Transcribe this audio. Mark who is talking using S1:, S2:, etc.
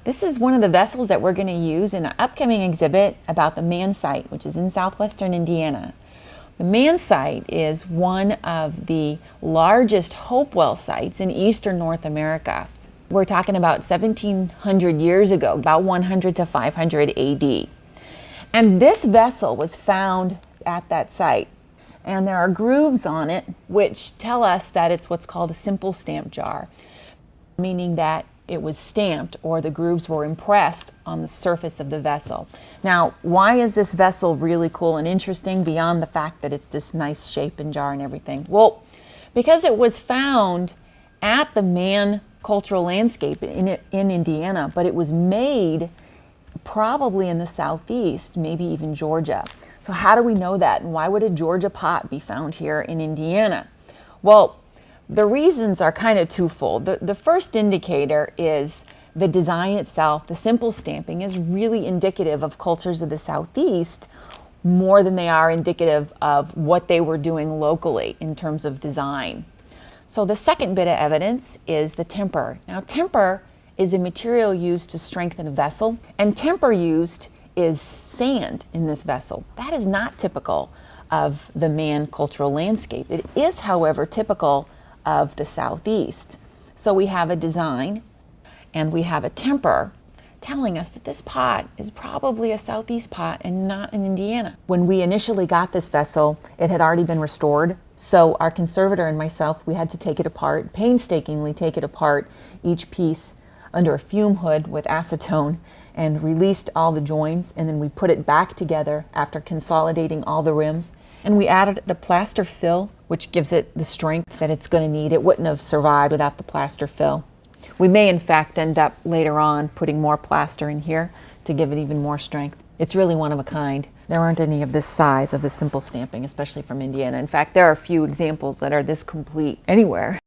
S1: This is one of the vessels that we're going to use in an upcoming exhibit about the Mann Site, which is in southwestern Indiana. The Mann Site is one of the largest Hopewell sites in eastern North America. We're talking about 1700 years ago, about 100 to 500 AD. And this vessel was found at that site. And there are grooves on it which tell us that it's what's called a simple stamp jar, meaning that it was stamped or the grooves were impressed on the surface of the vessel. Now, why is this vessel really cool and interesting beyond the fact that it's this nice shape and jar and everything? Well, because it was found at the Mann cultural landscape in Indiana, but it was made probably in the southeast, maybe even Georgia. So how do we know that? And why would a Georgia pot be found here in Indiana? Well, the reasons are kind of twofold. The first indicator is the design itself. The simple stamping is really indicative of cultures of the southeast more than they are indicative of what they were doing locally in terms of design. So the second bit of evidence is the temper. Now, temper is a material used to strengthen a vessel, and temper used is sand in this vessel. That is not typical of the Mann cultural landscape. It is, however, typical of the southeast. So we have a design and we have a temper telling us that this pot is probably a southeast pot and not in Indiana. When we initially got this vessel, it had already been restored. So our conservator and myself, we had to take it apart, painstakingly take it apart, each piece under a fume hood with acetone, and released all the joins, and then we put it back together after consolidating all the rims. And we added the plaster fill, which gives it the strength that it's going to need. It wouldn't have survived without the plaster fill. We may in fact end up later on putting more plaster in here to give it even more strength. It's really one of a kind. There aren't any of this size of this simple stamping, especially from Indiana. In fact, there are a few examples that are this complete anywhere.